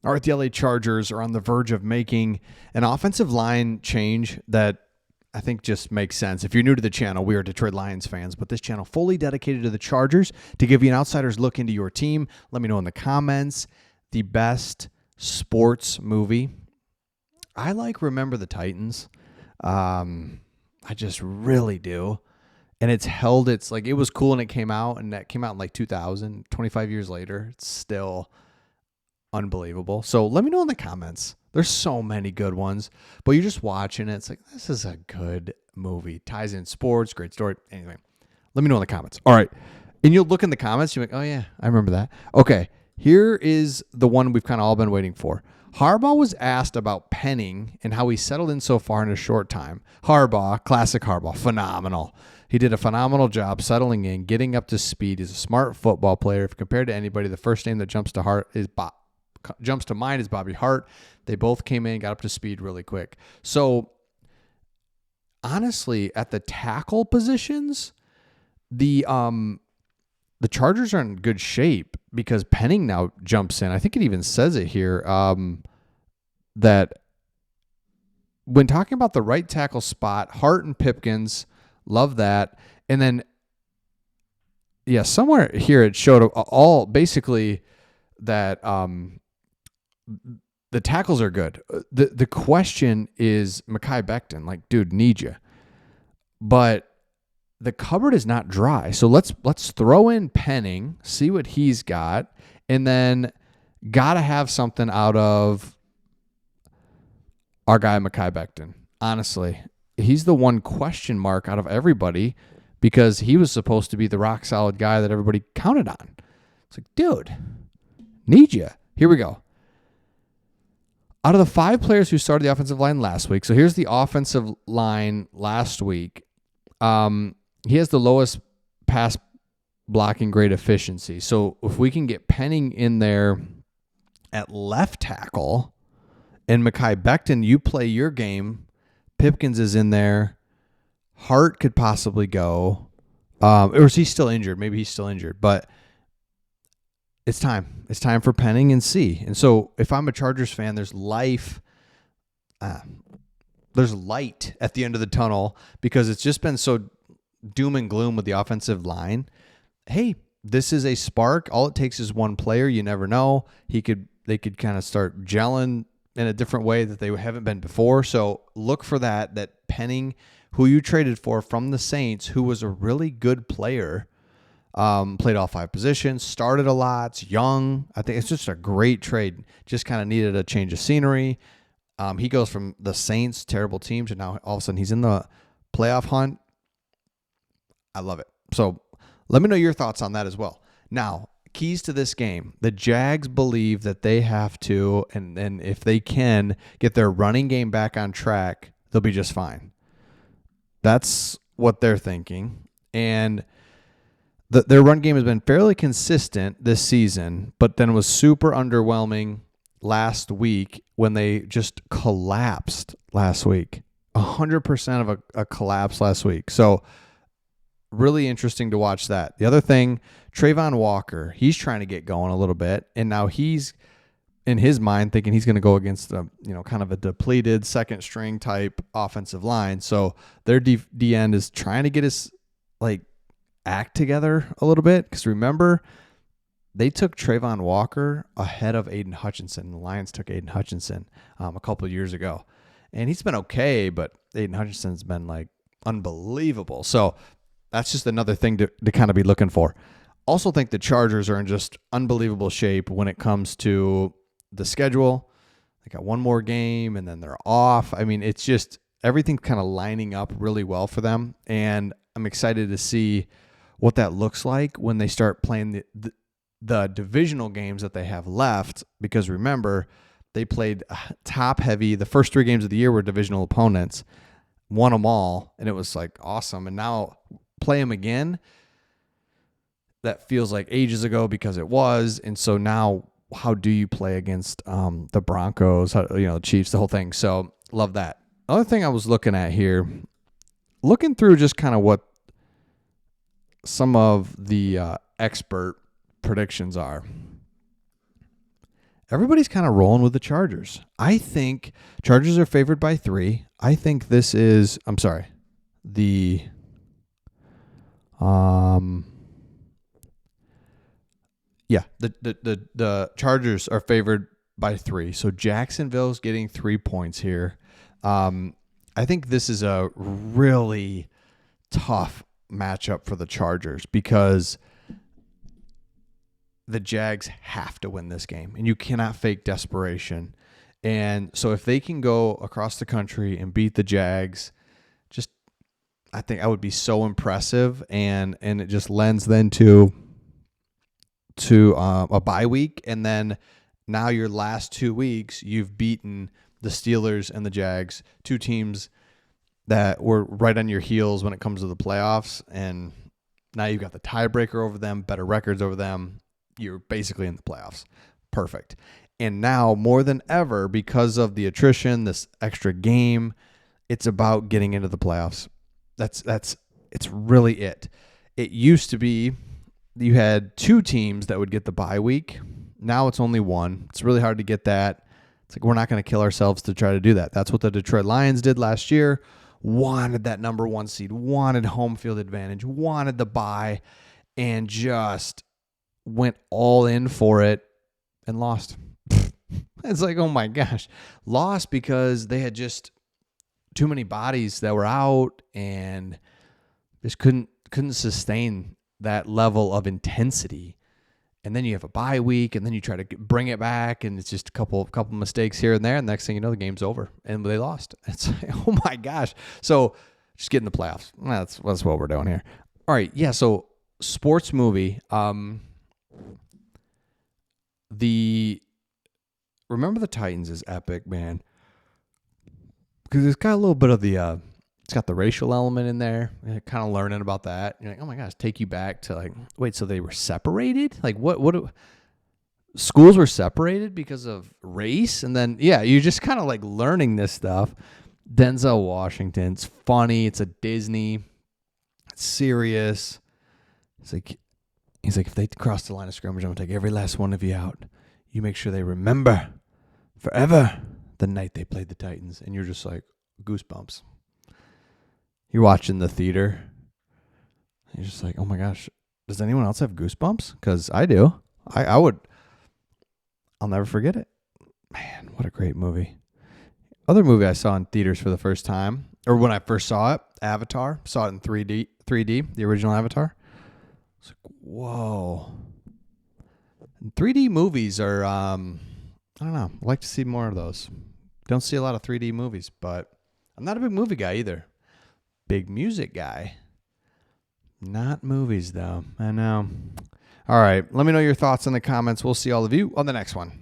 All right, the LA Chargers are on the verge of making an offensive line change that I think just makes sense. If you're new to the channel, we are Detroit Lions fans, but this channel fully dedicated to the Chargers to give you an outsider's look into your team. Let me know in the comments the best sports movie. I like Remember the Titans. I just really do. And it was cool when it came out, and that came out in like 2000, 25 years later. It's still unbelievable. So let me know in the comments. There's so many good ones, but you're just watching it. It's like, this is a good movie. Ties in sports, great story. Anyway, let me know in the comments. All right. And you'll look in the comments. You're like, oh, yeah, I remember that. Okay. Here is the one we've kind of all been waiting for. Harbaugh was asked about Penning and how he settled in so far in a short time. Harbaugh, classic Harbaugh, phenomenal. He did a phenomenal job settling in, getting up to speed. He's a smart football player. If compared to anybody, the first name that jumps to mind is Bobby Hart. They both came in, got up to speed really quick. So honestly, at the tackle positions, the Chargers are in good shape because Penning now jumps in. I think it even says it here that when talking about the right tackle spot, Hart and Pipkins, love that. And then, yeah, somewhere here it showed all basically that the tackles are good. The question is Mekhi Becton, like, dude, need you. But the cupboard is not dry. So let's throw in Penning, see what he's got, and then got to have something out of our guy Mekhi Becton. Honestly, he's the one question mark out of everybody because he was supposed to be the rock solid guy that everybody counted on. It's like, dude, need you. Here we go. Out of the 5 players who started the offensive line last week, so here's the offensive line last week. He has the lowest pass blocking grade efficiency. So if we can get Penning in there at left tackle and Mekhi Becton, you play your game. Pipkins is in there. Hart could possibly go. Or is he still injured? Maybe he's still injured. But it's time. It's time for Penning and C. And so if I'm a Chargers fan, there's life. There's light at the end of the tunnel because it's just been so doom and gloom with the offensive line. Hey, this is a spark. All it takes is one player. You never know. They could kind of start gelling in a different way that they haven't been before. So look for that Penning, who you traded for from the Saints, who was a really good player, played all 5 positions, started a lot, young. I think it's just a great trade. Just kind of needed a change of scenery. He goes from the Saints, terrible team, to now all of a sudden he's in the playoff hunt. I love it. So let me know your thoughts on that as well. Now, keys to this game. The Jags believe that they have to, and if they can, get their running game back on track, they'll be just fine. That's what they're thinking. And their run game has been fairly consistent this season, but then was super underwhelming last week when they just collapsed last week. 100% of a collapse last week. So really interesting to watch that. The other thing, Trayvon Walker, he's trying to get going a little bit, and now he's in his mind thinking he's going to go against kind of a depleted second string type offensive line. So their D end is trying to get his act together a little bit because remember they took Trayvon Walker ahead of Aiden Hutchinson. The Lions took Aiden Hutchinson a couple of years ago, and he's been okay, but Aiden Hutchinson's been unbelievable. So that's just another thing to kind of be looking for. Also think the Chargers are in just unbelievable shape when it comes to the schedule. They got one more game and then they're off. I mean, it's just everything's kind of lining up really well for them. And I'm excited to see what that looks like when they start playing the divisional games that they have left. Because remember, they played top heavy. The first 3 games of the year were divisional opponents, won them all, and it was awesome. And now play them again. That feels like ages ago because it was. And so now how do you play against the Broncos, the Chiefs, the whole thing. So love that. Other thing I was looking at here, looking through just kind of what some of the expert predictions are. everybody's kind of rolling with the Chargers. I think Chargers are favored by 3. I think this is, I'm sorry, the the Chargers are favored by 3. So Jacksonville's getting 3 points here. I think this is a really tough matchup for the Chargers because the Jags have to win this game, and you cannot fake desperation. And so if they can go across the country and beat the Jags, I think that would be so impressive, and it just lends then to a bye week, and then now your last 2 weeks you've beaten the Steelers and the Jags, 2 teams that were right on your heels when it comes to the playoffs, and now you've got the tiebreaker over them, better records over them. You're basically in the playoffs. Perfect. And now more than ever, because of the attrition, this extra game, it's about getting into the playoffs. It's really it. It used to be you had 2 teams that would get the bye week. Now it's only 1. It's really hard to get that. It's like we're not going to kill ourselves to try to do that. That's what the Detroit Lions did last year. Wanted that number 1 seed, wanted home field advantage, wanted the bye, and just went all in for it and lost. It's like, oh my gosh. Lost because they had just too many bodies that were out and just couldn't sustain that level of intensity. And then you have a bye week, and then you try to bring it back, and it's just a couple mistakes here and there. And the next thing you know, the game's over, and they lost. It's like, oh my gosh. So just get in the playoffs. That's what we're doing here. All right, yeah. So sports movie. Remember the Titans is epic, man, because it's got a little bit of the. It's got the racial element in there. You're kind of learning about that. You're like, oh my gosh, take you back to like, wait, so they were separated? Like what schools were separated because of race? And then, yeah, you're just kind of like learning this stuff. Denzel Washington's funny. It's a Disney. It's serious. He's like, if they cross the line of scrimmage, I'm going to take every last one of you out. You make sure they remember forever the night they played the Titans. And you're just like, goosebumps. You're watching the theater. You're just like, oh my gosh, does anyone else have goosebumps? Because I do. I would. I'll never forget it. Man, what a great movie. Other movie I saw in theaters for the first time, or when I first saw it, Avatar. Saw it in 3D, the original Avatar. It's like, whoa. 3D movies are, I don't know. I'd like to see more of those. Don't see a lot of 3D movies, but I'm not a big movie guy either. Big music guy. Not movies, though. I know. All right. Let me know your thoughts in the comments. We'll see all of you on the next one.